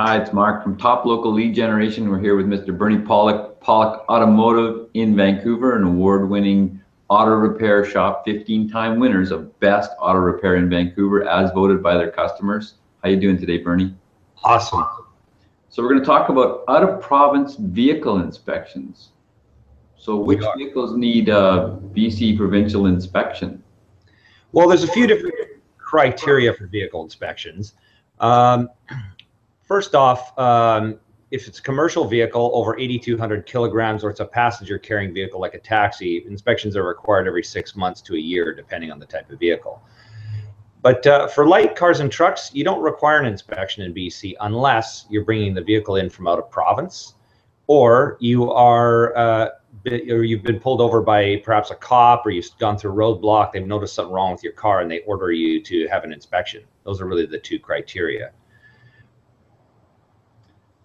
Hi, it's Mark from Top Local Lead Generation. We're here with Mr. Bernie Pawlik, Pawlik Automotive in Vancouver, an award-winning auto repair shop, 15-time winners of Best Auto Repair in Vancouver as voted by their customers. How you doing today, Bernie? Awesome. So we're going to talk about out-of-province vehicle inspections. So which vehicles need a BC provincial inspection? Well, there's a few different criteria for vehicle inspections. First off, if it's a commercial vehicle over 8,200 kilograms or it's a passenger carrying vehicle like a taxi, inspections are required every 6 months to a year, depending on the type of vehicle. But for light cars and trucks, you don't require an inspection in BC unless you're bringing the vehicle in from out of province, or you are or you've been pulled over by perhaps a cop, or you've gone through a roadblock, they've noticed something wrong with your car and they order you to have an inspection. Those are really the two criteria.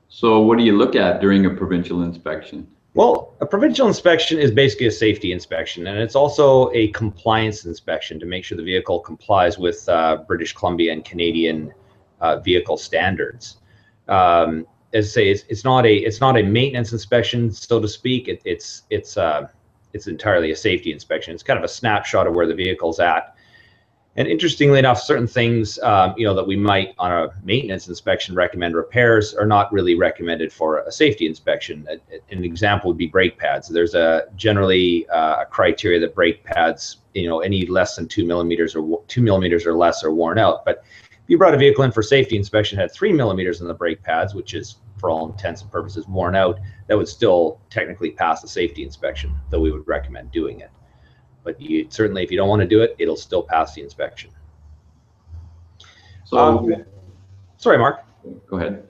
So what do you look at during a provincial inspection? Well, a provincial inspection is basically a safety inspection, and it's also a compliance inspection to make sure the vehicle complies with British Columbia and Canadian vehicle standards. As I say, it's not a maintenance inspection, so to speak. It's entirely a safety inspection. It's kind of a snapshot of where the vehicle's at. And interestingly enough, certain things that we might on a maintenance inspection recommend repairs are not really recommended for a safety inspection. An example would be brake pads. There's generally a criteria that brake pads, any less than 2 millimeters or 2 millimeters or less are worn out. But if you brought a vehicle in for safety inspection, had 3 millimeters in the brake pads, which is for all intents and purposes worn out, that would still technically pass the safety inspection, though we would recommend doing it. But certainly, if you don't want to do it, it'll still pass the inspection. So, sorry, Mark. Go ahead.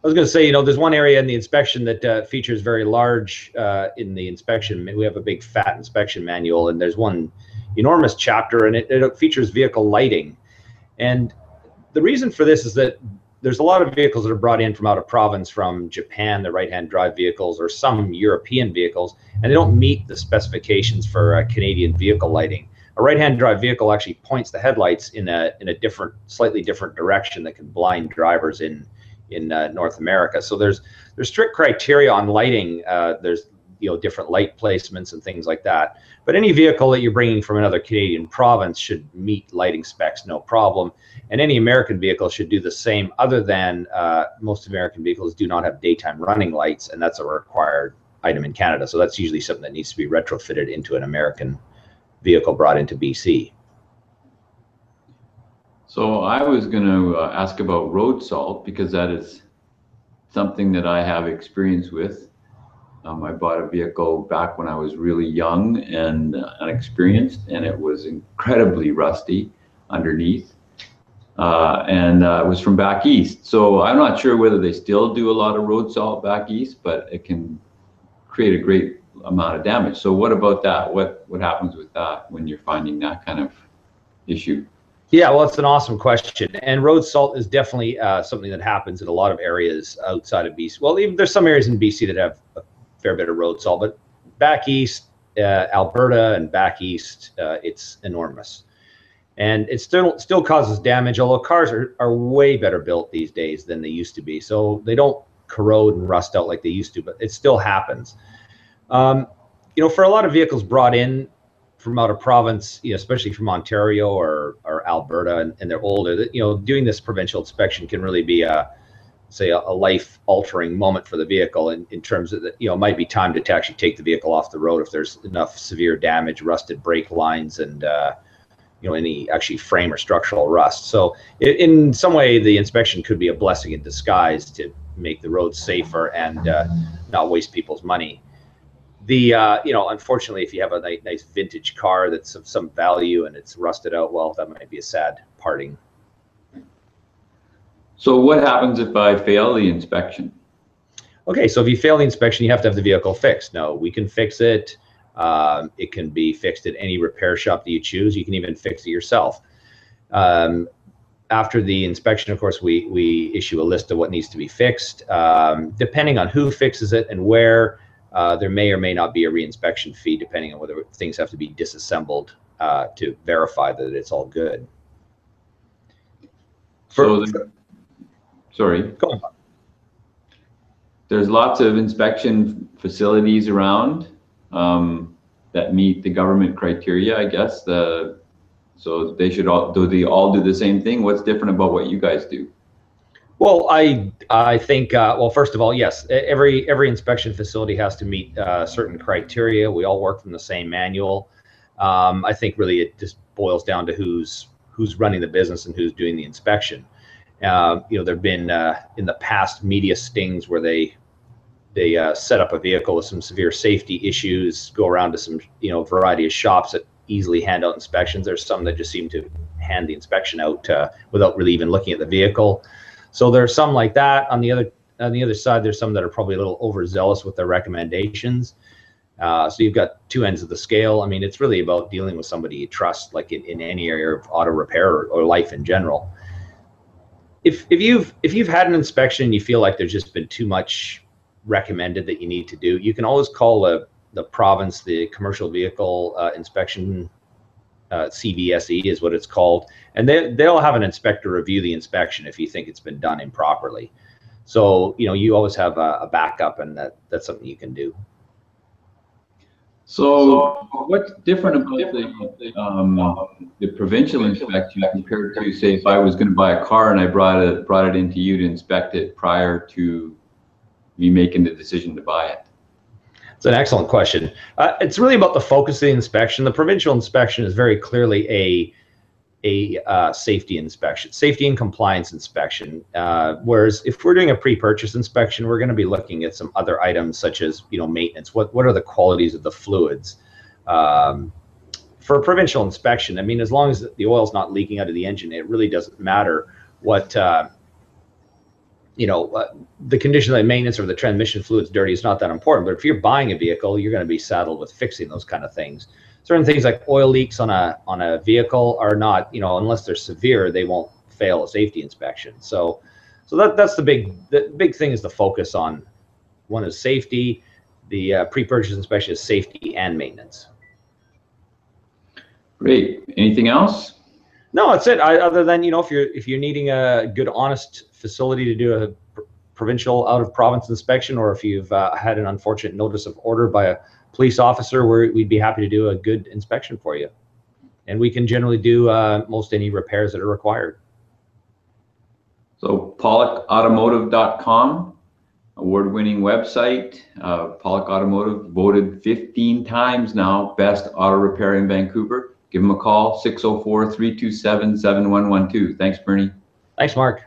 I was going to say, there's one area in the inspection that features very large in the inspection. We have a big fat inspection manual, and there's one enormous chapter, and it features vehicle lighting. And the reason for this is that there's a lot of vehicles that are brought in from out of province, from Japan, the right-hand drive vehicles, or some European vehicles, and they don't meet the specifications for Canadian vehicle lighting. A right-hand drive vehicle actually points the headlights in a slightly different direction that can blind drivers in North America. So there's strict criteria on lighting. There's different light placements and things like that. But any vehicle that you're bringing from another Canadian province should meet lighting specs, no problem. And any American vehicle should do the same, other than most American vehicles do not have daytime running lights, and that's a required item in Canada. So that's usually something that needs to be retrofitted into an American vehicle brought into BC. So I was going to ask about road salt, because that is something that I have experience with. I bought a vehicle back when I was really young and unexperienced, and it was incredibly rusty underneath. And it was from back east. So I'm not sure whether they still do a lot of road salt back east, but it can create a great amount of damage. So what about that? What happens with that when you're finding that kind of issue? Yeah, well, it's an awesome question. And road salt is definitely something that happens in a lot of areas outside of BC. Well, even there's some areas in BC that have a fair bit of road salt, but back east, Alberta and back east, it's enormous. And it still causes damage, although cars are way better built these days than they used to be. So they don't corrode and rust out like they used to, but it still happens. For a lot of vehicles brought in from out of province, especially from Ontario or Alberta, and they're older, doing this provincial inspection can really be a life-altering moment for the vehicle in terms of that, it might be time to actually take the vehicle off the road if there's enough severe damage, rusted brake lines, and any actually frame or structural rust. So in some way, the inspection could be a blessing in disguise to make the roads safer and not waste people's money. Unfortunately, if you have a nice vintage car that's of some value and it's rusted out, well, that might be a sad parting. So what happens if I fail the inspection? Okay, so if you fail the inspection, you have to have the vehicle fixed. No, we can fix it. It can be fixed at any repair shop that you choose. You can even fix it yourself. After the inspection, of course, we issue a list of what needs to be fixed. Depending on who fixes it and where, there may or may not be a reinspection fee, depending on whether things have to be disassembled to verify that it's all good. sorry. Go on. There's lots of inspection facilities around that meet the government criteria, I guess. So they should all, do they all do the same thing? What's different about what you guys do? Well, I think well, first of all, yes, every inspection facility has to meet certain criteria. We all work from the same manual. I think really it just boils down to who's running the business and who's doing the inspection. There've been in the past media stings where they set up a vehicle with some severe safety issues, go around to some variety of shops that easily hand out inspections. There's some that just seem to hand the inspection out without really even looking at the vehicle. So there's some like that. On the other side, there's some that are probably a little overzealous with their recommendations. So you've got two ends of the scale. I mean, it's really about dealing with somebody you trust, like in any area of auto repair or life in general. If you've had an inspection and you feel like there's just been too much recommended that you need to do, you can always call the province, the commercial vehicle inspection, CVSE is what it's called, and they'll have an inspector review the inspection if you think it's been done improperly. So you always have a backup, and that's something you can do. So what's different about the provincial inspection compared to, say, if I was going to buy a car and I brought it into you to inspect it prior to me making the decision to buy it? It's an excellent question. It's really about the focus of the inspection. The provincial inspection is very clearly a safety inspection, safety and compliance inspection. Whereas if we're doing a pre-purchase inspection, we're going to be looking at some other items such as maintenance. What are the qualities of the fluids? For a provincial inspection, I mean, as long as the oil's not leaking out of the engine, it really doesn't matter what the condition of the maintenance or the transmission fluid's dirty is not that important. But if you're buying a vehicle, you're going to be saddled with fixing those kind of things. Certain things like oil leaks on a vehicle are not, unless they're severe, they won't fail a safety inspection. So that's the big thing is the focus on. One is safety. The pre-purchase inspection is safety and maintenance. Great. Anything else? No, that's it. Other than if you're needing a good, honest facility to do a provincial out of province inspection, or if you've had an unfortunate notice of order by a police officer, we'd be happy to do a good inspection for you, and we can generally do most any repairs that are required. So PawlikAutomotive.com, award-winning website. Pawlik Automotive voted 15 times now best auto repair in Vancouver. Give them a call, 604-327-7112. Thanks, Bernie. Thanks, Mark.